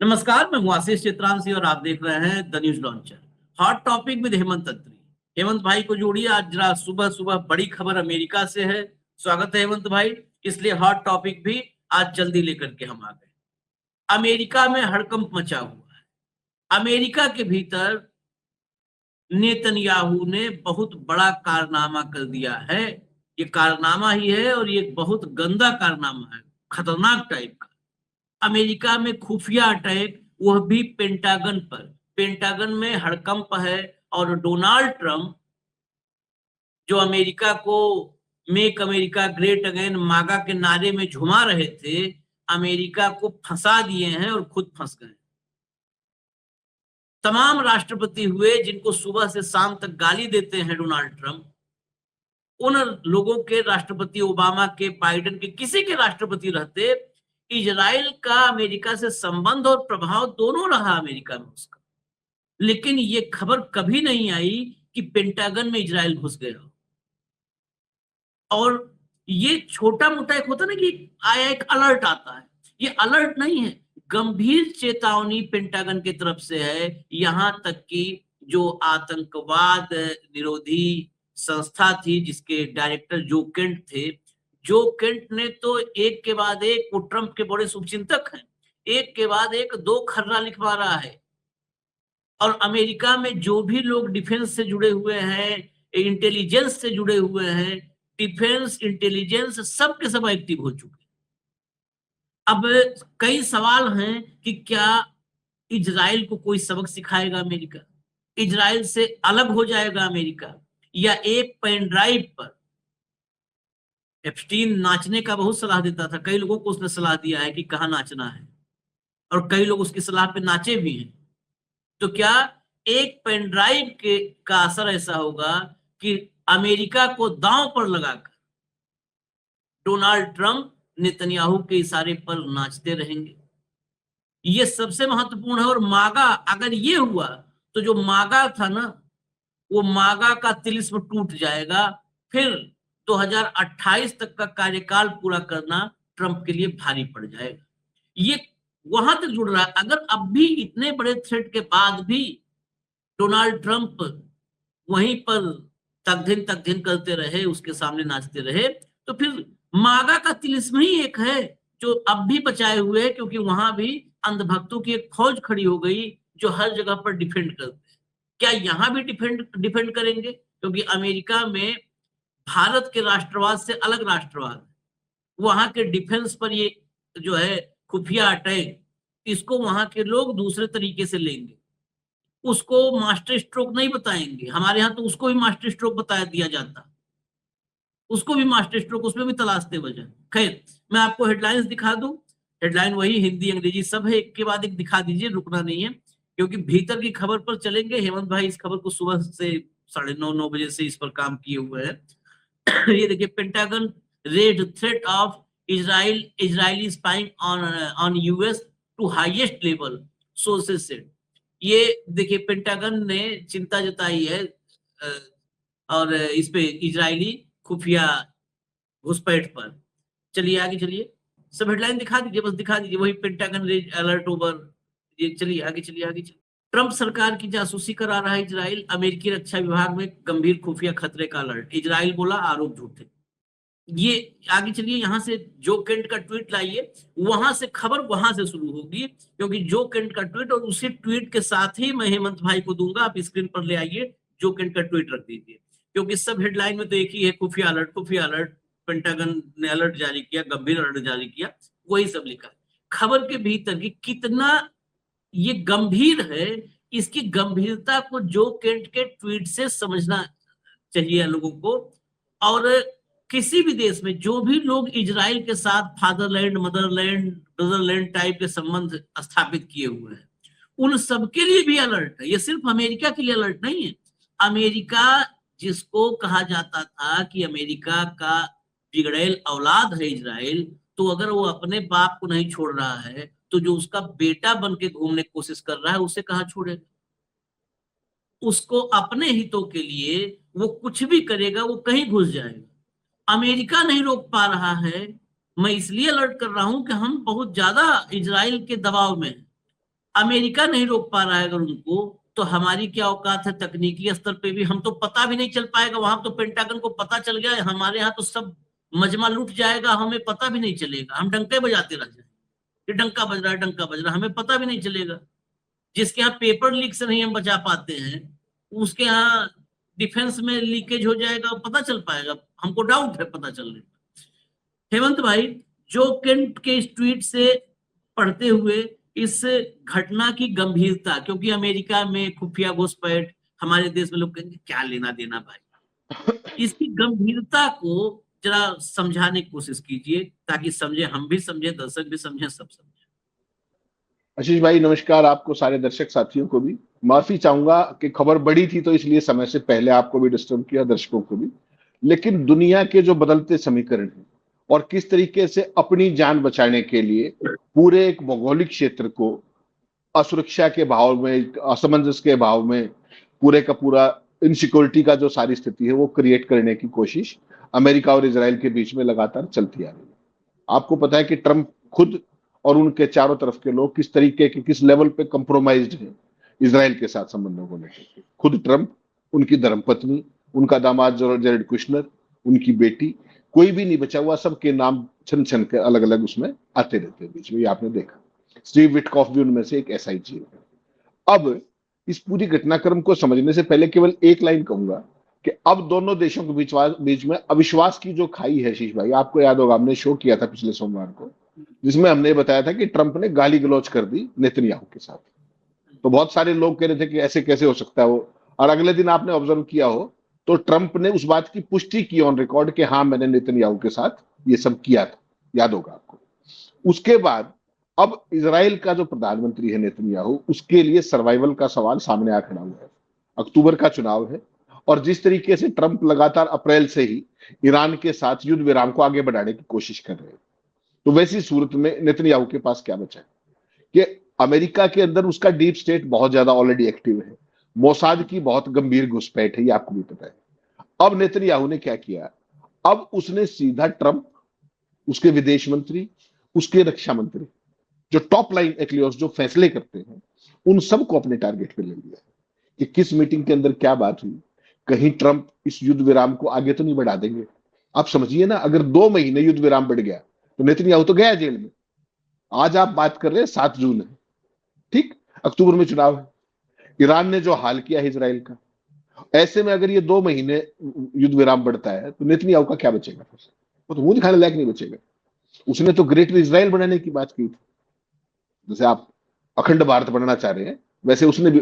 नमस्कार, मैं हूं आशीष चित्रांशी और आप देख रहे हैं the news launcher. Hot topic with Hemant Atri. Hemant भाई को जोड़िए, आज जरा सुबह सुबह बड़ी खबर अमेरिका से है। स्वागत है हेमंत भाई। इसलिए हॉट टॉपिक भी आज जल्दी लेकर के हम आ गए। अमेरिका में हड़कंप मचा हुआ है। अमेरिका के भीतर नेतन्याहू ने बहुत बड़ा कारनामा कर दिया है। ये कारनामा ही है और ये बहुत गंदा कारनामा है, खतरनाक टाइप का। अमेरिका में खुफिया अटैक, वह भी पेंटागन पर। पेंटागन में हड़कंप है और डोनाल्ड ट्रंप जो अमेरिका को मेक अमेरिका ग्रेट अगेन मागा के नारे में झुमा रहे थे, अमेरिका को फंसा दिए हैं और खुद फंस गए। तमाम राष्ट्रपति हुए जिनको सुबह से शाम तक गाली देते हैं डोनाल्ड ट्रंप, उन लोगों के, राष्ट्रपति ओबामा के, बाइडेन के, किसी के राष्ट्रपति रहते, इजराइल का अमेरिका से संबंध और प्रभाव दोनों रहा अमेरिका में उसका। लेकिन ये खबर कभी नहीं आई कि पेंटागन में इजराइल घुस गया। और ये छोटा मोटा एक होता ना कि आया एक अलर्ट आता है, ये अलर्ट नहीं है, गंभीर चेतावनी पेंटागन की तरफ से है। यहां तक कि जो आतंकवाद निरोधी संस्था थी जिसके डायरेक्टर जो केंट थे, जो केंट ने तो एक के बाद एक, वो ट्रंप के बड़े शुभचिंतक हैं, एक के बाद एक दो खर्रा लिखवा रहा है। और अमेरिका में जो भी लोग डिफेंस से जुड़े हुए हैं, इंटेलिजेंस से जुड़े हुए हैं, डिफेंस इंटेलिजेंस सब के सब एक्टिव हो चुके हैं। अब कई सवाल हैं कि क्या इजराइल को कोई सबक सिखाएगा अमेरिका, इजराइल से अलग हो जाएगा अमेरिका, या एक पेन ड्राइव पर। एप्स्टीन नाचने का बहुत सलाह देता था, कई लोगों को उसने सलाह दिया है कि कहाँ नाचना है, और कई लोग उसकी सलाह पे नाचे भी हैं। तो क्या एक पेन ड्राइव के का असर ऐसा होगा कि अमेरिका को दांव पर लगाकर डोनाल्ड ट्रंप नेतन्याहू के इशारे पर नाचते रहेंगे? ये सबसे महत्वपूर्ण है। और मागा, अगर ये हुआ तो जो मागा था ना, वो मागा का तिलिस्म टूट जाएगा। फिर 2028 तक का कार्यकाल पूरा करना ट्रंप के लिए भारी पड़ जाएगा। ये वहां तक जुड़ रहा है। अगर अब भी इतने बड़े थ्रेट के बाद भी डोनाल्ड ट्रंप वहीं पर तक दिन करते रहे, उसके सामने नाचते रहे, तो फिर मागा का तिलिस्म ही एक है जो अब भी बचाए हुए है, क्योंकि वहां भी अंधभक्तों की एक फौज खड़ी हो गई जो हर जगह पर डिफेंड करते हैं। क्या यहां भी डिफेंड करेंगे? क्योंकि अमेरिका में भारत के राष्ट्रवाद से अलग राष्ट्रवाद, वहां के डिफेंस पर ये जो है खुफिया अटैक, इसको वहां के लोग दूसरे तरीके से लेंगे, उसको मास्टर स्ट्रोक नहीं बताएंगे। हमारे यहाँ तो उसको भी मास्टर स्ट्रोक बताया दिया जाता, उसको भी मास्टर स्ट्रोक, उसमें भी तलाशते वजह। खैर, मैं आपको हेडलाइंस दिखा दूं। हेडलाइन वही हिंदी अंग्रेजी सब है, एक के बाद एक दिखा दीजिए, रुकना नहीं है, क्योंकि भीतर की खबर पर चलेंगे। हेमंत भाई इस खबर को सुबह से 9:30 बजे से इस पर काम किए हुए हैं। ये देखिए, Pentagon red threat of Israeli spying on US to highest level, sources said. ये देखिए, पेंटागन ने चिंता जताई है और इस पे इजरायली खुफिया घुसपैठ पर। चलिए आगे चलिए, सब हेडलाइन दिखा दीजिए, बस दिखा दीजिए, वही पेंटागन अलर्ट ओवर। ये चलिए आगे चलिए आगे चलिए। ट्रंप सरकार की जासूसी करा रहा है इजराइल, अमेरिकी रक्षा विभाग में गंभीर खुफिया खतरे का अलर्ट, इजराइल बोला आरोप झूठे। ये आगे चलिए, यहां से जो केंट का ट्वीट लाइए, वहां से खबर वहां से शुरू होगी, क्योंकि जो केंट का ट्वीट और उसी ट्वीट के साथ ही मैं हेमंत भाई को दूंगा, आप स्क्रीन पर ले आइए, जो केंट का ट्वीट रख दीजिए, क्योंकि सब हेडलाइन में तो एक ही है, खुफिया अलर्ट, खुफिया अलर्ट। पेंटागन ने अलर्ट जारी किया, गंभीर अलर्ट जारी किया, वही सब लिखा। खबर के भीतर की कितना ये गंभीर है, इसकी गंभीरता को जो केंट के ट्वीट से समझना चाहिए लोगों को। और किसी भी देश में जो भी लोग इजराइल के साथ फादरलैंड, मदरलैंड, ब्रदरलैंड टाइप के संबंध स्थापित किए हुए हैं, उन सबके लिए भी अलर्ट है। ये सिर्फ अमेरिका के लिए अलर्ट नहीं है। अमेरिका, जिसको कहा जाता था कि अमेरिका का बिगड़ैल औलाद है इजराइल, तो अगर वो अपने बाप को नहीं छोड़ रहा है, तो जो उसका बेटा बन के घूमने की कोशिश कर रहा है, उसे कहाँ छोड़ेगा? उसको अपने हितों के लिए वो कुछ भी करेगा, वो कहीं घुस जाएगा। अमेरिका नहीं रोक पा रहा है। मैं इसलिए अलर्ट कर रहा हूं कि हम बहुत ज्यादा इजराइल के दबाव में हैं। अमेरिका नहीं रोक पा रहा है अगर उनको, तो हमारी क्या औकात है तकनीकी स्तर पे भी, हम तो पता भी नहीं चल पाएगा। वहां तो पेंटागन को पता चल गया, हमारे यहाँ तो सब मजमा लूट जाएगा, हमें पता भी नहीं चलेगा, हम डंके बजाते रह जाएंगे कि डंका बज रहा है, डंका बज रहा है, हमें पता भी नहीं चलेगा। जिसके यहाँ पेपर लीक से नहीं हम बचा पाते हैं, उसके यहाँ डिफेंस में लीकेज हो जाएगा, पता चल पाएगा? हमको डाउट है पता चलने का। हेमंत भाई, जो केंट के इस ट्वीट से पढ़ते हुए इस घटना की गंभीरता, क्योंकि अमेरिका में खुफिया घुसपैठ, हमारे देश में लोग कहेंगे क्या लेना देना भाई, इसकी गंभीरता को जरा समझाने की कोशिश कीजिए, ताकि समझे, हम भी समझे, दर्शक भी समझे, सब समझे। आशीष भाई नमस्कार, आपको सारे दर्शक साथियों को भी माफी चाहूंगा कि खबर बड़ी थी तो इसलिए समय से पहले आपको भी डिस्टर्ब किया, दर्शकों को भी। लेकिन दुनिया के जो बदलते समीकरण हैं और किस तरीके से अपनी जान बचाने के लिए पूरे एक भौगोलिक क्षेत्र को असुरक्षा के भाव में, असमंजस के भाव में, पूरे का पूरा इनसिक्योरिटी का जो सारी स्थिति है वो क्रिएट करने की कोशिश अमेरिका और इजराइल के बीच में लगातार चलती आ रही है। आपको पता है कि ट्रंप खुद और उनके चारों तरफ के लोग किस तरीके के, किस लेवल पे कंप्रोमाइज्ड हैं इजराइल के साथ संबंधों को लेकर। खुद ट्रंप, उनकी धर्मपत्नी, उनका दामाद जेरेड कुशनर, उनकी बेटी, कोई भी नहीं बचा हुआ, सबके नाम छन छन के अलग अलग उसमें आते रहते हैं बीच में, ये आपने देखा। स्टीव विटकॉफ भी उनमें से एक ऐसा ही चीज है। अब इस पूरी घटनाक्रम को समझने से पहले केवल एक लाइन कहूंगा कि अब दोनों देशों के बीच में अविश्वास की जो खाई है, शीश भाई आपको याद होगा, हमने शो किया था पिछले सोमवार को, जिसमें हमने बताया था कि ट्रंप ने गाली गलौज कर दी नेतन्याहू के साथ। तो बहुत सारे लोग कह रहे थे कि ऐसे कैसे हो सकता है वो, और अगले दिन आपने ऑब्जर्व किया हो तो ट्रंप ने उस बात की पुष्टि की ऑन रिकॉर्ड कि हाँ मैंने नेतन्याहू के साथ ये सब किया था, याद होगा आपको। उसके बाद अब इजराइल का जो प्रधानमंत्री है नेतन्याहू, उसके लिए सर्वाइवल का सवाल सामने आ खड़ा हुआ है। अक्टूबर का चुनाव है और जिस तरीके से ट्रंप लगातार अप्रैल से ही ईरान के साथ युद्ध विराम को आगे बढ़ाने की कोशिश कर रहे हैं, तो वैसी सूरत में नेतन्याहू के पास क्या बचा है कि अमेरिका के अंदर उसका डीप स्टेट बहुत ज्यादा ऑलरेडी एक्टिव है, मोसाद की बहुत गंभीर घुसपैठ है, ये आपको भी पता है। अब नेतन्याहू ने क्या किया, अब उसने सीधा ट्रंप, उसके विदेश मंत्री, उसके रक्षा मंत्री, जो टॉप लाइन एक्लियर्स जो फैसले करते हैं, उन सबको अपने टारगेट पे ले लिया है कि किस मीटिंग के अंदर क्या बात हुई, कहीं ट्रंप इस युद्ध विराम को आगे तो नहीं बढ़ा देंगे। आप समझिए ना, अगर 2 महीने युद्ध विराम बढ़ गया तो नेतन्याहू तो गया जेल में। आज आप बात कर रहे हैं 7 जून है, ठीक, अक्टूबर में चुनाव है, ईरान ने जो हाल किया है इजराइल का, ऐसे में अगर ये 2 महीने युद्ध विराम बढ़ता है तो नेतन्याहू का क्या बचेगा? वो तो मुंह दिखाने लायक नहीं बचेगा। उसने तो ग्रेटर इजराइल बनाने की बात की थी, जैसे आप अखंड भारत बनना चाह रहे हैं वैसे उसने भी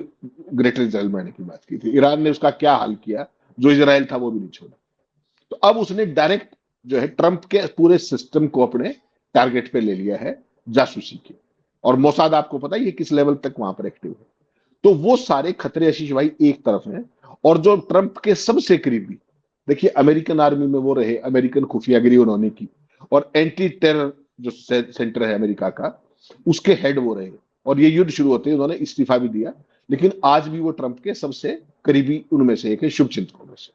ग्रेटर इजराइल बनाने की बात की थी। ईरान ने उसका क्या हाल किया, जो इजराइल था वो भी नहीं छोड़ा। तो अब उसने डायरेक्ट जो है ट्रंप के पूरे सिस्टम को अपने टारगेट पे ले लिया है जासूसी के, और मोसाद आपको पता है ये किस लेवल तक वहां पर एक्टिव है। तो वो सारे खतरे आशीष भाई एक तरफ हैं, और जो ट्रंप के सबसे करीबी, देखिए अमेरिकन आर्मी में वो रहे, अमेरिकन खुफियागिरी उन्होंने की, और एंटी टेरर जो सेंटर है अमेरिका का, उसके हेड वो रहे, और ये युद्ध शुरू होते ही उन्होंने इस्तीफा भी दिया, लेकिन आज भी वो ट्रंप के सबसे करीबी उनमें से एक है, शुभचिंतकों में से।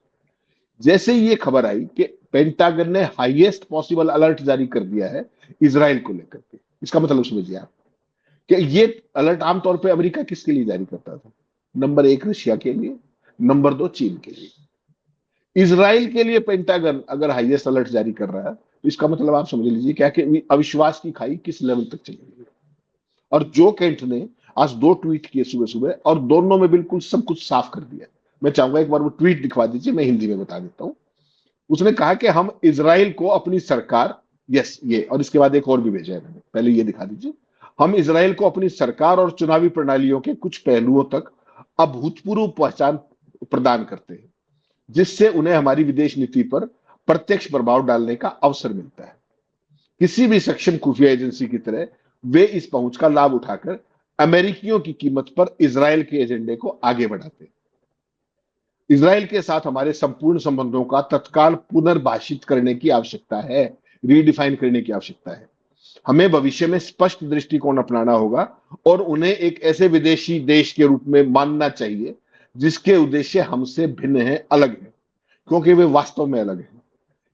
जैसे ये खबर आई कि पेंटागन ने हाईएस्ट पॉसिबल अलर्ट जारी कर दिया है इजराइल को लेकर के, इसका मतलब समझिए आप कि ये अलर्ट आमतौर पे अमेरिका किसके लिए जारी करता था? नंबर 1 रशिया के लिए, नंबर 2 चीन के लिए। इजराइल के लिए पेंटागन अगर हाईएस्ट अलर्ट जारी कर रहा है तो इसका मतलब आप समझ लीजिए क्या कि अविश्वास की खाई किस लेवल तक चलेगी। और जो केंट ने आज 2 ट्वीट किए सुबह सुबह, और दोनों में बिल्कुल सब कुछ साफ कर दिया। मैं चाहूंगा एक बार वो ट्वीट दिखवा दीजिए, मैं हिंदी में बता देता हूं। उसने कहा कि हम इजराइल को अपनी सरकार, यस ये, और इसके बाद एक और भी भेजा है मैंने, पहले ये दिखा दीजिए। हम इजराइल को अपनी सरकार और चुनावी प्रणालियों के कुछ पहलुओं तक अभूतपूर्व पहचान प्रदान करते हैं, जिससे उन्हें हमारी विदेश नीति पर प्रत्यक्ष प्रभाव डालने का अवसर मिलता है। किसी भी सक्षम खुफिया एजेंसी की तरह वे इस पहुंच का लाभ उठाकर अमेरिकियों की कीमत पर इजराइल के एजेंडे को आगे बढ़ाते हैं। इजराइल के साथ हमारे संपूर्ण संबंधों का तत्काल पुनर्भाषित करने की आवश्यकता है, रीडिफाइन करने की आवश्यकता है। हमें भविष्य में स्पष्ट दृष्टिकोण अपनाना होगा और उन्हें एक ऐसे विदेशी देश के रूप में मानना चाहिए जिसके उद्देश्य हमसे भिन्न है, अलग है, क्योंकि वे वास्तव में अलग है।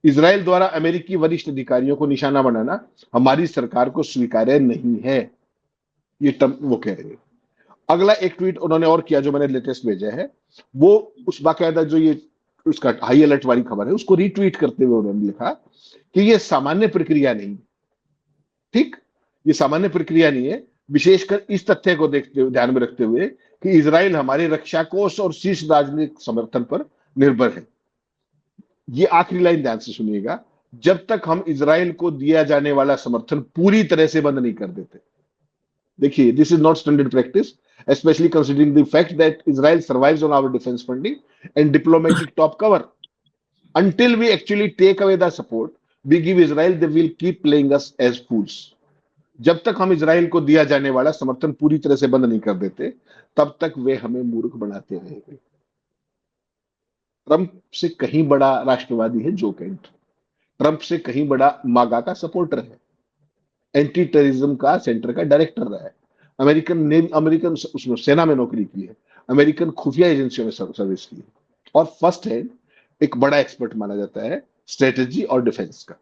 इजराइल द्वारा अमेरिकी वरिष्ठ अधिकारियों को निशाना बनाना हमारी सरकार को स्वीकार्य नहीं है, ये वो कह रहे हैं। अगला एक ट्वीट उन्होंने और किया जो मैंने लेटेस्ट भेजा है, वो उस बाकायदा जो ये उसका हाई अलर्ट वाली खबर है उसको रीट्वीट करते हुए उन्होंने लिखा कि ये सामान्य प्रक्रिया नहीं, ठीक, ये सामान्य प्रक्रिया नहीं है, विशेषकर इस तथ्य को देखते हुए, ध्यान में रखते हुए कि इजराइल हमारे रक्षा कोष और शीर्ष राजनीतिक समर्थन पर निर्भर है। ये आखिरी लाइन ध्यान से सुनिएगा, जब तक हम इजराइल को दिया जाने वाला समर्थन पूरी तरह से बंद नहीं कर देते। देखिए, this is not standard practice, especially considering the fact that Israel survives on our defense funding and diplomatic top cover. Until we actually take away the support we give Israel, they will keep playing us as fools. जब तक हम Israel को दिया जाने वाला समर्थन पूरी तरह से बंद नहीं कर देते, तब तक वे हमें मूर्ख बनाते रहेंगे। ट्रंप से कहीं बड़ा राष्ट्रवादी है जो केंट, ट्रंप से कहीं बड़ा मागा का सपोर्टर है, एंटी टेररिज्म का सेंटर का डायरेक्टर रहा है, अमेरिकन उसमें सेना में नौकरी की है, अमेरिकन खुफिया एजेंसियों में सर्विस की है, और फर्स्ट हैंड एक बड़ा एक्सपर्ट माना जाता है स्ट्रेटेजी और डिफेंस का।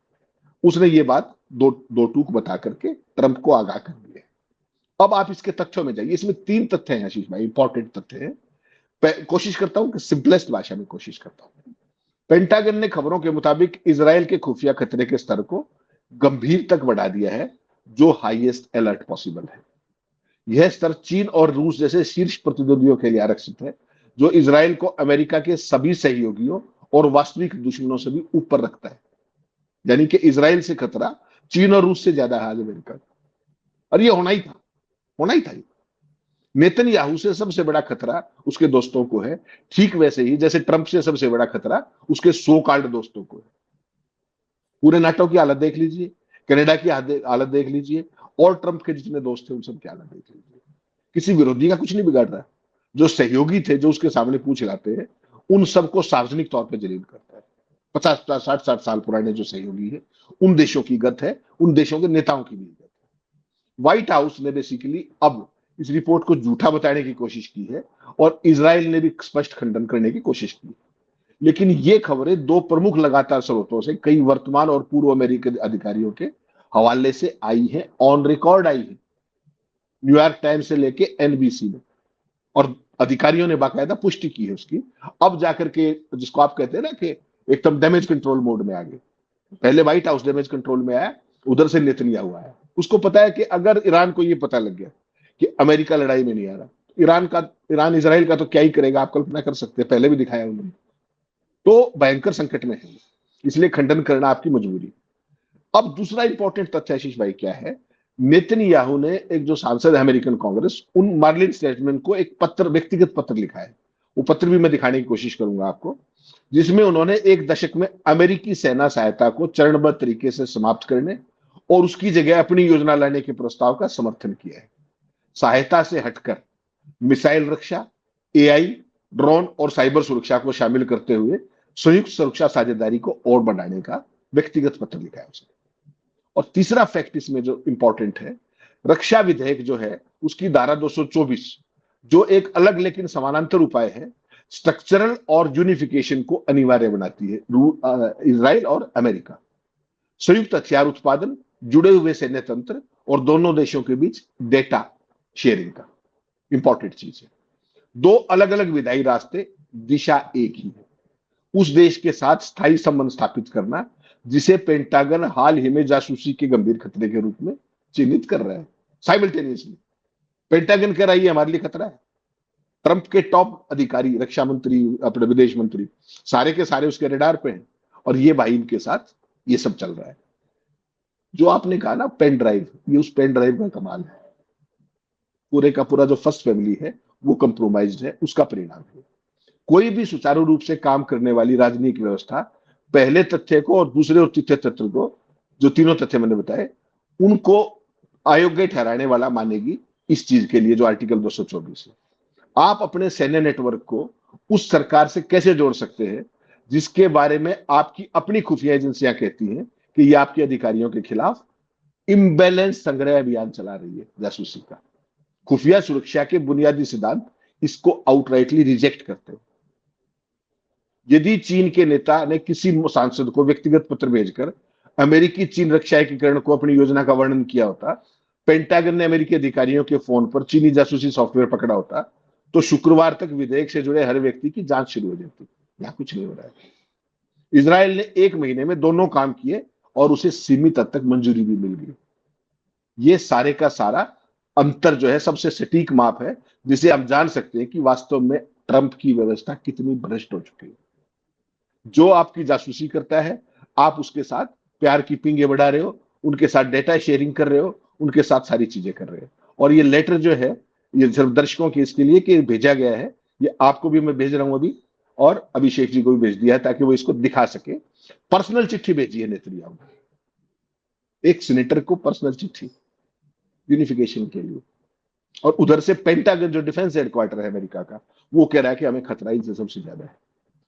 उसने ये बात दो टूक बता करके ट्रंप को आगाह कर दिया। अब आप इसके तथ्यों में जाइए, इसमें 3 तथ्य हैं आशीष भाई, इंपॉर्टेंट तथ्य हैं। कोशिश करता हूं कि सिंपलेस्ट भाषा में कोशिश करता हूं। पेंटागन ने खबरों के मुताबिक इजराइल के खुफिया खतरे के स्तर को गंभीर तक बढ़ा दिया है, जो हाईएस्ट अलर्ट पॉसिबल है। यह स्तर चीन और रूस जैसे शीर्ष प्रतिद्वंदियों के लिए आरक्षित है, जो इजराइल को अमेरिका के सभी सहयोगियों और वास्तविक दुश्मनों से भी ऊपर रखता है। यानी कि इजराइल से खतरा चीन और रूस से ज्यादा है आज अमेरिका का, और ये होना ही था। नेतन्याहू से सबसे बड़ा खतरा उसके दोस्तों को है, ठीक वैसे ही जैसे ट्रंप से सबसे बड़ा खतरा उसके सो कॉल्ड दोस्तों को है। पूरे नाटो की हालत देख लीजिए, कनाडा की हालत देख लीजिए, और ट्रंप के जितने दोस्त थे उन सब की हालत देख लीजिए। किसी विरोधी का कुछ नहीं बिगाड़ रहा, जो सहयोगी थे, जो उसके सामने पूछ हिलाते हैं, उन सबको सार्वजनिक तौर पर जलील करता है। 50-60 साल पुराने जो सहयोगी है, उन देशों की गत है, उन देशों के नेताओं की भी गत है। व्हाइट हाउस ने बेसिकली अब इस रिपोर्ट को झूठा बताने की कोशिश की है, और इजराइल ने भी स्पष्ट खंडन करने की कोशिश की, लेकिन ये खबरें 2 प्रमुख लगातार स्रोतों से, कई वर्तमान और पूर्व अमेरिकी अधिकारियों के हवाले से आई है, ऑन रिकॉर्ड आई है, न्यूयॉर्क टाइम्स से लेके एनबीसी में, और अधिकारियों ने बाकायदा पुष्टि की है उसकी। अब जाकर के जिसको आप कहते हैं ना कि एकदम डैमेज कंट्रोल मोड में आ गए। पहले व्हाइट हाउस डैमेज कंट्रोल में आया, उधर से नेतन्याहू आया। उसको पता है कि अगर ईरान को ये पता लग गया कि अमेरिका लड़ाई में नहीं आ रहा, ईरान इजराइल का तो क्या ही करेगा, आप कल्पना कर सकते हैं, पहले भी दिखाया उन्होंने। तो भयंकर संकट में है, इसलिए खंडन करना आपकी मजबूरी। अब दूसरा इंपॉर्टेंट तथ्य आशीष भाई क्या है, नेतन्याहू ने एक जो सांसद है अमेरिकन कांग्रेस, उन मार्लिन स्टेटमेन को एक पत्र, व्यक्तिगत पत्र लिखा है। वो पत्र भी मैं दिखाने की कोशिश करूंगा आपको, जिसमें उन्होंने 1 दशक में अमेरिकी सेना सहायता को चरणबद्ध तरीके से समाप्त करने और उसकी जगह अपनी योजना लाने के प्रस्ताव का समर्थन किया है। सहायता से हटकर मिसाइल रक्षा, एआई, ड्रोन और साइबर सुरक्षा को शामिल करते हुए संयुक्त सुरक्षा साझेदारी को और बढ़ाने का व्यक्तिगत पत्र लिखा है उसने। और तीसरा फैक्ट इसमें जो इंपॉर्टेंट है, रक्षा विधेयक जो है उसकी धारा 224, जो एक अलग लेकिन समानांतर उपाय है, स्ट्रक्चरल और यूनिफिकेशन को अनिवार्य बनाती है इजराइल और अमेरिका। संयुक्त हथियार उत्पादन, जुड़े हुए सैन्य तंत्र और दोनों देशों के बीच डेटा शेयरिंग का इंपॉर्टेंट चीज है। 2 अलग अलग विधायी रास्ते, दिशा एक ही है, उस देश के साथ स्थायी संबंध स्थापित करना जिसे पेंटागन हाल ही में जासूसी के गंभीर खतरे के रूप में चिन्हित कर रहा है। साइमल्टेनियसली पेंटागन कह रहा है ये हमारे लिए खतरा है, ट्रंप के टॉप अधिकारी, रक्षा मंत्री, अपने विदेश मंत्री, सारे के सारे उसके रडार पे हैं, और ये भाई इनके साथ ये सब चल रहा है। जो आपने कहा ना पेन ड्राइव, ये उस पेन ड्राइव का कमाल है। पूरे का पूरा जो फर्स्ट फैमिली है वो कंप्रोमाइज्ड है, उसका परिणाम है। कोई भी सुचारू रूप से काम करने वाली राजनीतिक व्यवस्था पहले तथ्य को और दूसरे और तीसरे तथ्य को, जो तीनों तथ्य मैंने बताए, उनको अयोग्य ठहराने वाला मानेगी इस चीज के लिए जो आर्टिकल 224 है। आप अपने सैन्य नेटवर्क को उस सरकार से कैसे जोड़ सकते हैं जिसके बारे में आपकी अपनी खुफिया एजेंसियां कहती हैं कि ये आपके अधिकारियों के खिलाफ इम्बैलेंस संग्रह अभियान चला रही है जासूसी का। खुफिया सुरक्षा के बुनियादी सिद्धांत इसको आउटराइटली रिजेक्ट करते हैं। यदि चीन के नेता ने किसी सांसद को व्यक्तिगत पत्र भेजकर अमेरिकी चीन रक्षा एकीकरण को अपनी योजना का वर्णन किया होता, पेंटागन ने अमेरिकी अधिकारियों के फोन पर चीनी जासूसी सॉफ्टवेयर पकड़ा होता तो शुक्रवार तक विधेयक से जुड़े हर व्यक्ति की जांच शुरू हो जाती। यहाँ कुछ नहीं हो रहा है। इजराइल ने 1 महीने में दोनों काम किए और उसे सीमित हद तक मंजूरी भी मिल गई। ये सारे का सारा अंतर जो है सबसे सटीक माप है जिसे हम जान सकते हैं कि वास्तव में ट्रंप की व्यवस्था कितनी भ्रष्ट हो चुकी है। जो आपकी जासूसी करता है, आप उसके साथ प्यार की पिंगे बढ़ा रहे हो, उनके साथ डेटा शेयरिंग कर रहे हो, उनके साथ सारी चीजें कर रहे हो। और ये लेटर जो है, ये सिर्फ दर्शकों के इसके लिए कि भेजा गया है, ये आपको भी मैं भेज रहा हूं अभी, और अभिषेक जी को भी भेज दिया है ताकि वो इसको दिखा सके। पर्सनल चिट्ठी भेजी है नेतन्याहू ने, एक सीनेटर को पर्सनल चिट्ठी यूनिफिकेशन के लिए। और उधर से पेंटागन जो डिफेंस हेडक्वार्टर है अमेरिका का, वो कह रहा है कि हमें खतरा इनसे सबसे ज्यादा है।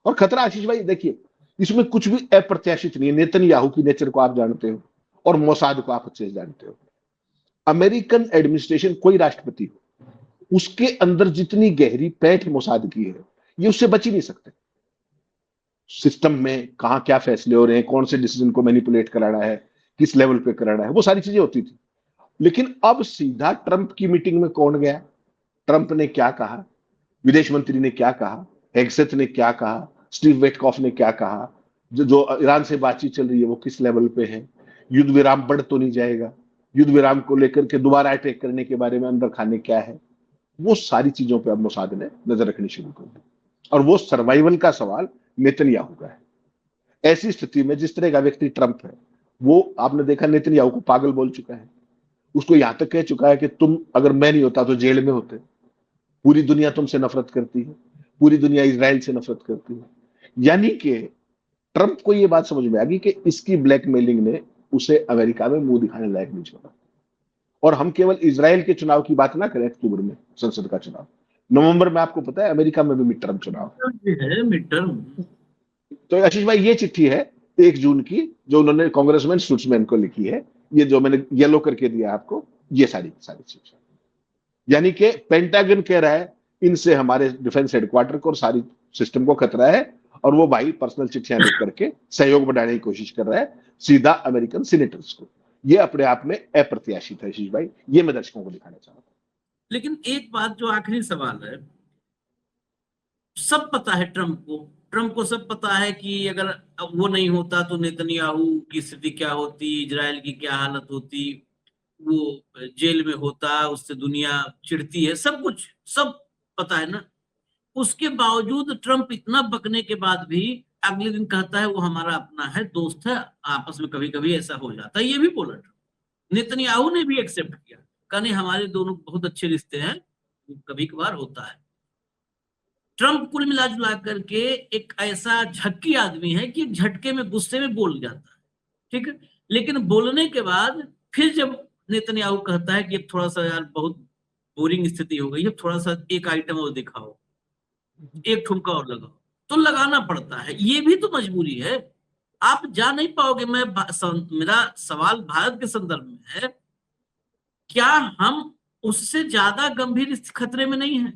और खतरा आशीष भाई देखिए, इसमें कुछ भी अप्रत्याशित नहीं है। नेतन्याहू की नेचर को आप जानते हो और मोसाद को आप अच्छे से जानते हो। अमेरिकन एडमिनिस्ट्रेशन, कोई राष्ट्रपति हो, उसके अंदर जितनी गहरी पैठ मोसाद की है, ये उससे बच ही नहीं सकते। सिस्टम में कहां क्या फैसले हो रहे हैं, कौन से डिसीजन को मैनिपुलेट कराना है, किस लेवल पे कराना है, वो सारी चीजें होती थी। लेकिन अब सीधा ट्रंप की मीटिंग में कौन गया, ट्रंप ने क्या कहा, विदेश मंत्री ने क्या कहा, हेगसेथ ने क्या कहा, स्टीव वेटकॉफ ने क्या कहा, जो ईरान से बातचीत चल रही है वो किस लेवल पे है, युद्ध विराम बढ़ तो नहीं जाएगा, युद्ध विराम को लेकर के दोबारा अटैक करने के बारे में अंदर खाने क्या है, वो सारी चीजों पे अब मोसाद ने नजर रखनी शुरू कर दी। और वो सर्वाइवल का सवाल नेतन्याहू का है। ऐसी स्थिति में जिस तरह का व्यक्ति ट्रंप है, वो आपने देखा नेतन्याहू को पागल बोल चुका है, उसको यहां तक कह चुका है कि तुम अगर मैं नहीं होता तो जेल में होते, पूरी दुनिया तुमसे नफरत करती है, पूरी दुनिया इजराइल से नफरत करती है। यानी कि ट्रंप को यह बात समझ में आ गई कि इसकी ब्लैकमेलिंग ने उसे अमेरिका में मुंह दिखाने लायक नहीं छोड़ा। और हम केवल इजराइल के चुनाव की बात ना करें, अक्टूबर में संसद का चुनाव, नवंबर में आपको पता है अमेरिका में भी मिड टर्म चुनाव है, मिड टर्म। तो आशीष भाई ये चिट्ठी है 1 जून की, जो उन्होंने कांग्रेसमैन स्टुट्जमैन को लिखी है, ये जो मैंने येलो करके दिया आपको, ये सारी चीजें। यानी कि पेंटागन कह रहा है इनसे हमारे डिफेंस हेडक्वार्टर को और सारी सिस्टम को खतरा है, और वो भाई पर्सनल चिट्ठियां लिख करके सहयोग बढ़ाने की कोशिश कर रहा है सीधा अमेरिकन सीनेटर्स को। ये अपने आप में अप्रत्याशित है आशीष भाई, ये मैं दर्शकों को दिखाना चाहता हूं। लेकिन एक बात जो आखिरी सवाल है, सब पता है ट्रंप को सब पता है कि अगर वो नहीं होता तो नेतन्याहू की स्थिति क्या होती, इजराइल की क्या हालत होती, वो जेल में होता, उससे दुनिया चिढ़ती है, सब कुछ सब पता है ना। उसके बावजूद ट्रंप इतना बकने के बाद भी अगले दिन कहता है वो हमारा अपना है, दोस्त है, आपस में कभी कभी ऐसा हो जाता है। ये भी बोला ट्रंप, नेतन्याहू ने भी एक्सेप्ट किया, कहा नहीं हमारे दोनों बहुत अच्छे रिश्ते हैं, कभी कभार होता है। ट्रंप कुल मिला जुला करके एक ऐसा झक्की आदमी है कि झटके में गुस्से में बोल जाता है, ठीक है। लेकिन बोलने के बाद फिर जब नेतन्याहू कहता है कि थोड़ा सा यार बहुत बोरिंग स्थिति हो गई है, थोड़ा सा एक आइटम और दिखाओ, एक ठुमका और लगाओ, तो लगाना पड़ता है। ये भी तो मजबूरी है, आप जा नहीं पाओगे। मेरा सवाल भारत के संदर्भ में है, क्या हम उससे ज्यादा गंभीर खतरे में नहीं है?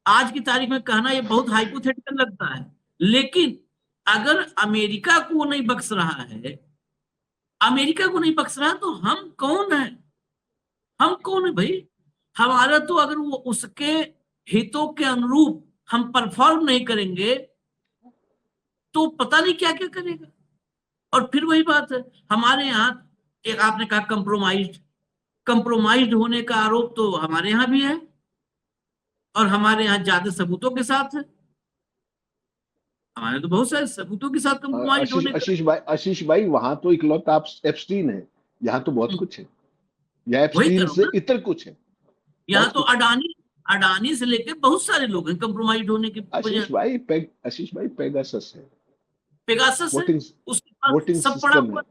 आज की तारीख में कहना ये बहुत हाइपोथेटिकल लगता है, लेकिन अगर अमेरिका को वो नहीं बख्श रहा है, अमेरिका को नहीं बख्श रहा, तो हम कौन है? हम कौन है भाई? हमारा तो अगर वो उसके हितों के अनुरूप हम परफॉर्म नहीं करेंगे तो पता नहीं क्या क्या करेगा। और फिर वही बात है, हमारे यहाँ एक आपने कहा कंप्रोमाइज्ड होने का आरोप तो हमारे यहाँ भी है, और हमारे यहाँ ज्यादा सबूतों के साथ है। हमारे तो बहुत सारे सबूतों के साथ कंप्रोमाइज होने का। आशीष भाई वहां तो इकलौता आप एप्स्टीन है, यहाँ तो बहुत कुछ है, या वही एप्स्टीन करो से ना, इतर कुछ है। यहाँ तो अडानी से लेके बहुत सारे लोग हैं कंप्रोमाइज होने की वजह। आशीष भाई पेगासस है, पेगासस है, वोटिंग उसके पास वोटिंग सब पड़ा सिस्टम हुआ। है,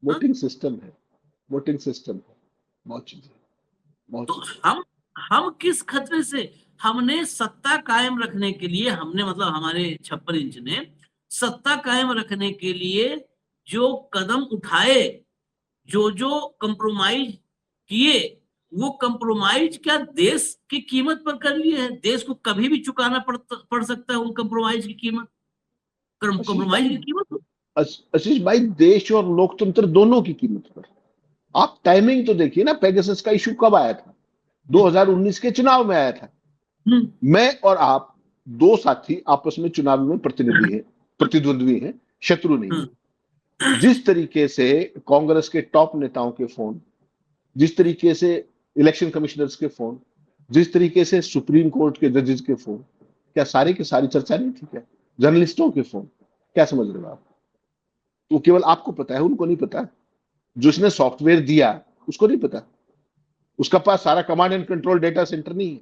वोटिंग सिस्टम है, वोटिंग सिस्टम है, बहुत चीजें, बहुत तो चीजें। हम किस खतरे से, हमने सत्ता कायम रखने के लिए, हमने मतलब हमारे 56 इंच ने सत्ता कायम रखने के लिए जो कदम उठाए, जो कंप्रोमाइज किए, वो कंप्रोमाइज क्या देश की कीमत पर कर लिए हैं? देश को कभी भी चुकाना पड़ सकता है उन कंप्रोमाइज की कीमत, आशीष कंप्रोमाइज भाई की कीमत। आशीष भाई देश और लोकतंत्र दोनों की कीमत पर। आप टाइमिंग तो देखिए ना, पेगासस का इशू कब आया था? 2019 के चुनाव में आया था। मैं और आप दो साथी आपस में चुनाव में प्रतिद्वंद्वी हैं, शत्रु नहीं है। जिस तरीके से कांग्रेस के टॉप नेताओं के फोन, जिस तरीके से इलेक्शन कमिश्नर्स के फोन, जिस तरीके से सुप्रीम कोर्ट के जजेस के फोन, क्या सारी की सारी चर्चा नहीं थी क्या? जर्नलिस्टों के फोन, क्या समझ रहे हो आप? वो केवल आपको पता है, उनको नहीं पता। जिसने सॉफ्टवेयर दिया उसको नहीं पता, उसका पास सारा command and control data centre नहीं है।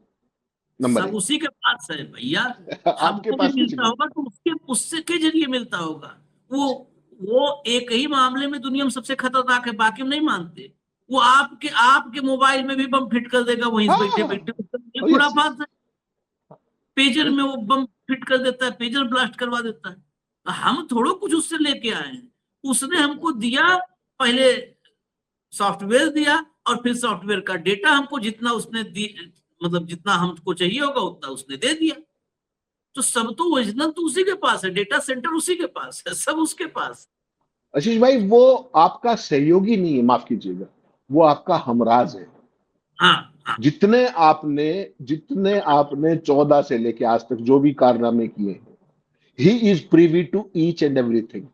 नंबर सब उसी के पास है भैया। आपके हमको भी पास कुछ मिलता नहीं। होगा तो उसके उससे के जरिए मिलता होगा। वो वो एक ही मामले में दुनिया में सबसे खतरनाक है, बाकी हम नहीं मानते। वो आपके आपके मोबाइल में भी बम फिट कर देगा वहीं से बैठे हाँ, बैठे, ये और ये खुराफात है। पेजर में वो बम फिट कर देता है, पेजर ब्लास्ट करवा देता है। हम थोड़ो कुछ उससे लेके आए हैं, उसने हमको दिया। पहले सॉफ्टवेयर दिया और फिर सॉफ्टवेयर का डेटा हमको जितना उसने दी, मतलब जितना हमको चाहिए होगा उतना उसने दे दिया। तो सब तो ओरिजिनल तो उसी के पास है, डेटा सेंटर उसी के पास है, सब उसके पास। आशीष भाई, वो आपका सहयोगी नहीं है, माफ कीजिएगा, वो आपका हमराज है। हाँ हाँ जितने आपने 14 से लेके आज तक जो भी कारनामे किए हैं, he is privy to each and everything,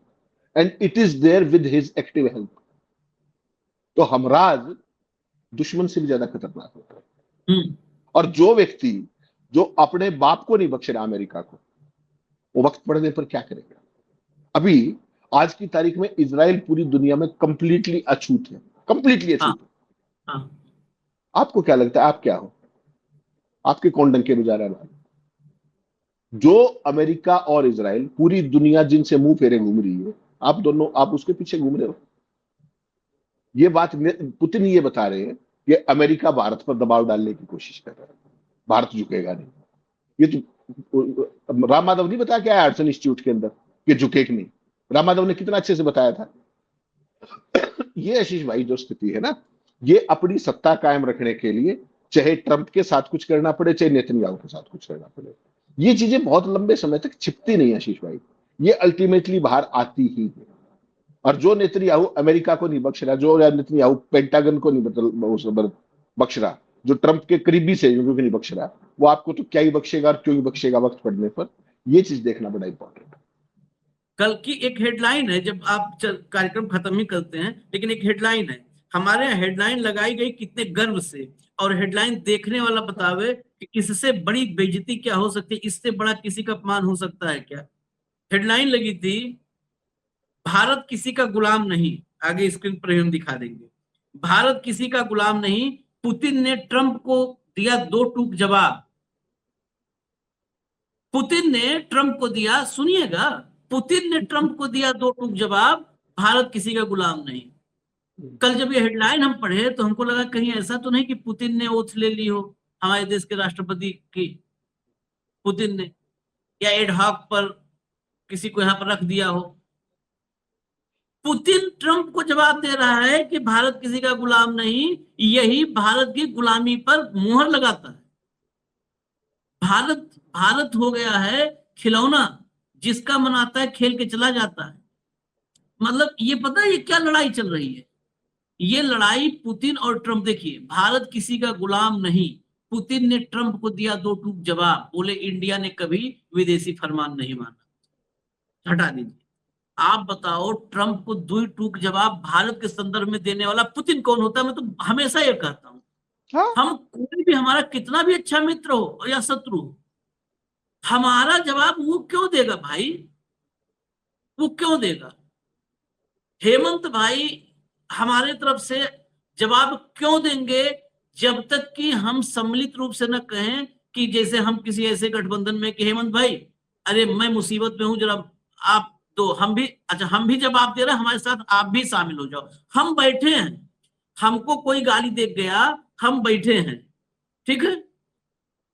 and it is there with his active help. तो हमराज दुश्मन से भी ज्यादा खतरनाक होता है। और जो व्यक्ति जो अपने बाप को नहीं बख्श रहा अमेरिका को, वो वक्त पड़ने पर क्या करेगा? अभी आज की तारीख में इजराइल पूरी दुनिया में कंप्लीटली अछूत है, कंप्लीटली हाँ अछूत है। हाँ। आपको क्या लगता है, आप क्या हो? आपके कौन डंके बजा रहा है? जो अमेरिका और इजराइल पूरी दुनिया जिनसे मुंह फेरे घूम रही है, आप दोनों, आप उसके पीछे घूम रहे हो। ये बात पुतिन ये बता रहे हैं कि अमेरिका भारत पर दबाव डालने की कोशिश कर रहा है, भारत झुकेगा नहीं। ये तो राम माधव नहीं बताया क्या हडसन इंस्टीट्यूट के अंदर कि झुकेगा नहीं? राम माधव ने कितना अच्छे से बताया था। ये आशीष भाई जो स्थिति है ना, ये अपनी सत्ता कायम रखने के लिए चाहे ट्रंप के साथ कुछ करना पड़े, चाहे नेतन्याहू के साथ कुछ करना पड़े, ये चीजें बहुत लंबे समय तक छिपती नहीं आशीष भाई, ये अल्टीमेटली बाहर आती ही है। और जो नेतन्याहू अमेरिका को नहीं बख्श रहा, जो नेतन्याहू पेंटागन को नहीं बख्श रहा, जो ट्रंप के करीबी से क्योंकि नहीं बख्श रहा, वो आपको तो क्या ही बख्शेगा और क्यों ही बख्शेगा वक्त पड़ने पर। ये चीज देखना बड़ा इंपॉर्टेंट है। कल की एक हेडलाइन है, जब आप कार्यक्रम खत्म ही करते हैं, लेकिन एक हेडलाइन है हमारे यहाँ, हेडलाइन लगाई गई कितने गर्व से, और हेडलाइन देखने वाला बतावे कि इससे बड़ी बेइज्जती क्या हो सकती है, इससे बड़ा किसी का अपमान हो सकता है क्या। हेडलाइन लगी थी, भारत किसी का गुलाम नहीं। आगे स्क्रीन पर हम दिखा देंगे। भारत किसी का गुलाम नहीं, पुतिन ने ट्रंप को दिया दो टूक जवाब। पुतिन ने ट्रंप को दिया, सुनिएगा, पुतिन ने ट्रंप को दिया दो टूक जवाब, भारत किसी का गुलाम नहीं। कल जब ये हेडलाइन हम पढ़े तो हमको लगा कहीं ऐसा तो नहीं कि पुतिन ने ओथ ले ली हो हमारे देश के राष्ट्रपति की, पुतिन ने, या एडहॉक पर किसी को यहां पर रख दिया हो। पुतिन ट्रंप को जवाब दे रहा है कि भारत किसी का गुलाम नहीं, यही भारत की गुलामी पर मुहर लगाता है। भारत भारत हो गया है खिलौना, जिसका मन आता है खेल के चला जाता है। मतलब ये पता है ये क्या लड़ाई चल रही है? ये लड़ाई पुतिन और ट्रंप। देखिए, भारत किसी का गुलाम नहीं, पुतिन ने ट्रंप को दिया दो टूक जवाब, बोले इंडिया ने कभी विदेशी फरमान नहीं माना। हटा दीजिए। आप बताओ, ट्रंप को दो टूक जवाब भारत के संदर्भ में देने वाला पुतिन कौन होता है? मैं तो हमेशा ये कहता हूं, हाँ, हम कोई भी, हमारा कितना भी अच्छा मित्र हो या शत्रु हो, हमारा जवाब वो क्यों देगा भाई? वो क्यों देगा? हेमंत भाई हमारे तरफ से जवाब क्यों देंगे जब तक कि हम सम्मिलित रूप से न कहें कि जैसे हम किसी ऐसे गठबंधन में कि हेमंत भाई, अरे मैं मुसीबत में हूं, जरा आप दो, हम भी, अच्छा हम भी जवाब दे रहे हैं, हमारे साथ आप भी शामिल हो जाओ। हम बैठे हैं, हमको कोई गाली दे गया, हम बैठे हैं, ठीक है,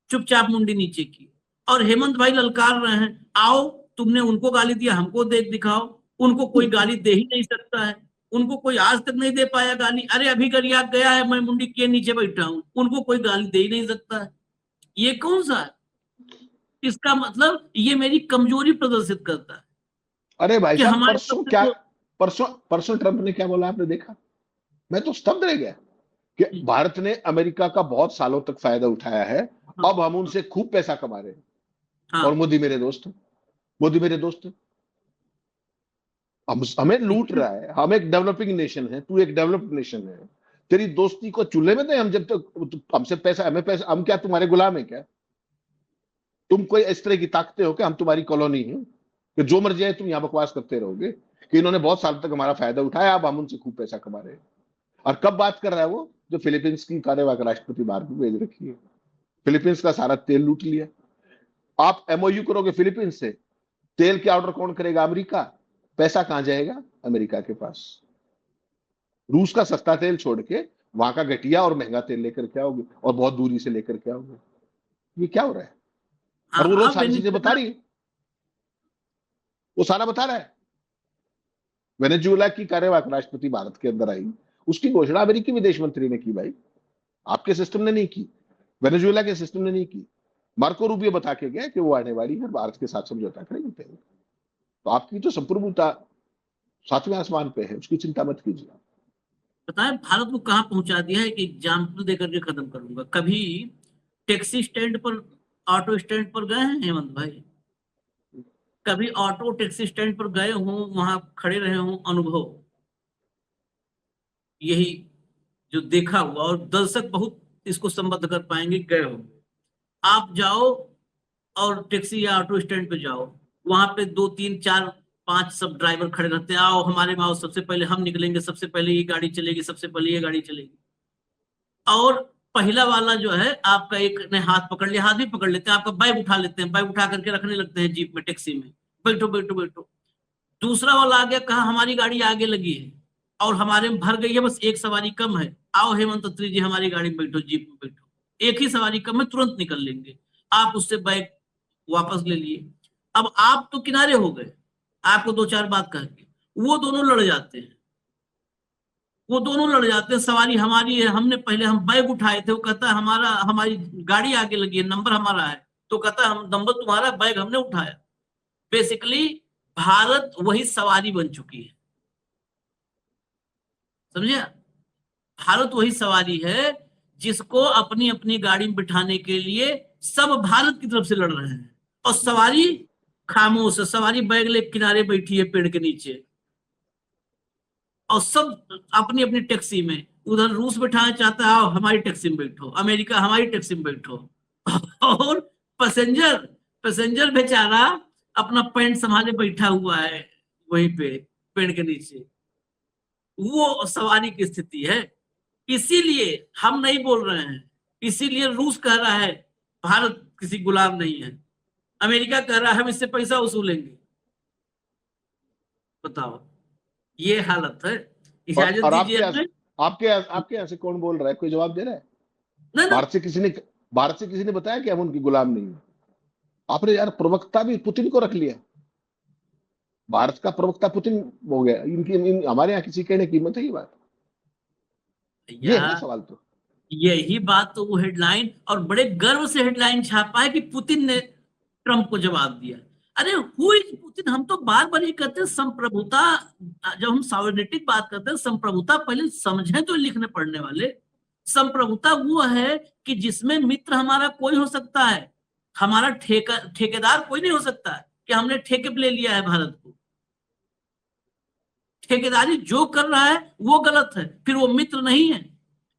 चुपचाप मुंडी नीचे की, और हेमंत भाई ललकार रहे हैं, आओ तुमने उनको गाली दिया, हमको देख दिखाओ। उनको कोई गाली दे ही नहीं सकता है, उनको कोई आज तक नहीं दे पाया गाली। अरे अभी गरिया गया है, मैं मुंडी के नीचे बैठा हूं, उनको कोई गाली दे ही नहीं सकता है। ये कौन सा है? इसका मतलब ये मेरी कमजोरी प्रदर्शित करता है अरे भाई कि साहब, हमारे परसों तरफ से क्या, जो परसों परसों ट्रंप ने क्या बोला, आपने देखा? मैं तो स्तब्ध रह गया कि भारत ने अमेरिका का बहुत सालों तक फायदा उठाया है, अब हम उनसे खूब पैसा कमा रहे हैं। हाँ। और मोदी मेरे दोस्त हैं, मोदी मेरे दोस्त हैं। हमें लूट रहा है। हम एक डेवलपिंग नेशन है, तू एक डेवलप्ड नेशन है। तेरी दोस्ती को चूल्हे में दे हम, जब तक हमसे पैसा, हमें पैसा, हम क्या तुम्हारे गुलाम है क्या? तुम कोई इस तरह की ताकतें हो कि हम तुम्हारी कॉलोनी है कि जो मर्जी आए तुम यहाँ बकवास करते रहोगे कि इन्होंने बहुत साल तक हमारा फायदा उठाया, अब हम उनसे खूब पैसा कमा रहे हैं। और कब बात कर रहा है वो? जो फिलीपींस की कार्यवाहक राष्ट्रपति बाहर भी भेज रखी है, फिलीपींस का सारा तेल लूट लिया। आप एमओयू करोगे फिलीपींस से, तेल के ऑर्डर कौन करेगा? अमेरिका। पैसा कहां जाएगा? अमेरिका के पास। रूस का सस्ता तेल छोड़ के वहां का घटिया और महंगा तेल लेकर के आओगे, और बहुत दूरी से लेकर के आओगे। ये क्या हो रहा है? और वो लोग अब सारी चीजें बता रही है, वो सारा बता रहा है। वेनेजुएला की कार्यवाहक राष्ट्रपति भारत के अंदर आई, उसकी घोषणा अमेरिकी विदेश मंत्री ने की। भाई, आपके सिस्टम ने नहीं की, वेनेजुएला के सिस्टम ने नहीं की। मार्को रूबियो बता के गए कि वो आने वाली है, भारत के साथ समझौता करेंगे। तो आपकी तो संप्रभुता 7वें आसमान पे है, उसकी चिंता मत कीजिए। बताएं भारत को कहाँ पहुंचा दिया है, एक एग्जाम्पल देकर के खत्म करूंगा। कभी टैक्सी स्टैंड पर, ऑटो स्टैंड पर गए हैं हेमंत भाई? कभी ऑटो टैक्सी स्टैंड पर गए हों, वहां खड़े रहे हों, अनुभव यही जो देखा हुआ, और दर्शक बहुत इसको संबद्ध कर पाएंगे, गए हो आप, जाओ और टैक्सी या ऑटो स्टैंड पे जाओ, वहां पे 2 3 4 5 सब ड्राइवर खड़े रहते हैं, आओ हमारे में आओ, सबसे पहले हम निकलेंगे, सबसे पहले ये गाड़ी चलेगी, सबसे पहले ये गाड़ी चलेगी। और पहला वाला जो है आपका, एक ने हाथ पकड़ लिया, हाथ भी पकड़ लेते हैं, आपका बैग उठा लेते हैं, बैग उठा करके रखने लगते हैं जीप में, टैक्सी में, बैठो बैठो बैठो। दूसरा वाला आ गया, कहा हमारी गाड़ी आगे लगी है और हमारे में भर गई है, बस एक सवारी कम है, आओ हेमंत अत्री जी हमारी गाड़ी में बैठो, जीप में बैठो, एक ही सवारी कम है, तुरंत निकल लेंगे। आप उससे बैग वापस ले लिए। अब आप तो किनारे हो गए, आपको 2 4 बात करके वो दोनों लड़ जाते हैं, वो दोनों लड़ जाते हैं, सवारी हमारी है, हमने पहले हम बैग उठाए थे, वो कहता है हमारा, हमारी गाड़ी आगे लगी है, नंबर हमारा है, तो कहता है हम, नंबर तुम्हारा, बैग हमने उठाया। बेसिकली भारत वही सवारी बन चुकी है, समझे? भारत वही सवारी है जिसको अपनी अपनी गाड़ी में बिठाने के लिए सब भारत की तरफ से लड़ रहे हैं, और सवारी खामोश है, सवारी बैग ले किनारे बैठी है पेड़ के नीचे, और सब अपनी अपनी टैक्सी में, उधर रूस बैठाना चाहता है, आओ हमारी टैक्सी में बैठो, अमेरिका हमारी टैक्सी में बैठो। और पैसेंजर, पैसेंजर बेचारा अपना पैंट संभाले बैठा हुआ है वहीं पे पेड़ के नीचे। वो सवारी की स्थिति है। इसीलिए हम नहीं बोल रहे हैं, इसीलिए रूस कह रहा है भारत किसी गुलाम नहीं है, अमेरिका कह रहा है हम इससे पैसा वसूलेंगे। बताओ, ये हालत है। इजाजत और दीजिए आपके हमें। आपके आपके यहाँ से कौन बोल रहा है? कोई जवाब दे रहा है? नहीं ना, भारत से किसी ने बताया कि हम उनकी गुलाम नहीं है? आपने यार प्रवक्ता भी पुतिन को रख लिया। भारत का प्रवक्ता पुतिन हो गया। हमारे यहाँ किसी कहने की कीमत है ये बात? ये है ना यार सवाल तो। यही बात तो वो हेडलाइन, और बड़े गर्व से हेडलाइन छापा है कि पुतिन ने ट्रंप को जवाब दिया। अरे हु इज पुतिन? हम तो बार बार ये कहते हैं संप्रभुता, जब हम सॉवरेनिटी बात करते हैं, संप्रभुता पहले समझे तो लिखने पढ़ने वाले। संप्रभुता वो है कि जिसमें मित्र हमारा कोई हो सकता है, हमारा ठेकेदार कोई नहीं हो सकता है कि हमने ठेके पे ले लिया है भारत को। ठेकेदारी जो कर रहा है वो गलत है, फिर वो मित्र नहीं है,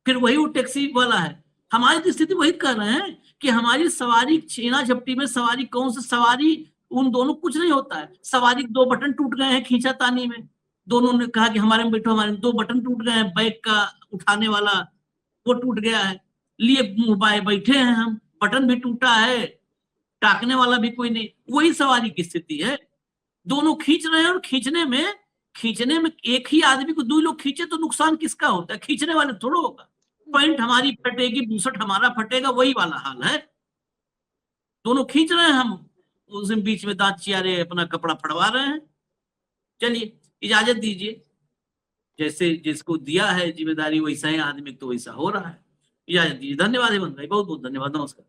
फिर वही वो टैक्सी वाला है। हमारी स्थिति वही कर रहे हैं कि हमारी सवारी छीना झपटी में, सवारी कौन सी सवारी, उन दोनों कुछ नहीं होता है। सवारी के 2 बटन टूट गए हैं खींचा तानी में, दोनों ने कहा कि हमारे में बैठो, हमारे में 2 बटन टूट गए हैं, बैग का उठाने वाला वो टूट गया है, लिए मोबाइल बैठे हैं हम, बटन भी टूटा है, टाकने वाला भी कोई नहीं। वही सवारी की स्थिति है, दोनों खींच रहे हैं, और खींचने में एक ही आदमी को 2 लोग खींचे तो नुकसान किसका होता है? खींचने वाले थोड़ा होगा। पैंट हमारी फटेगी, बुसट हमारा फटेगा, वही वाला हाल है। दोनों खींच रहे हैं, हम उस बीच में दांत चियारे अपना कपड़ा फड़वा रहे हैं। चलिए इजाजत दीजिए, जैसे जिसको दिया है जिम्मेदारी वैसा ही आदमी तो वैसा हो रहा है। इजाजत दीजिए, धन्यवाद हेमंत भाई, बहुत बहुत धन्यवाद, नमस्कार।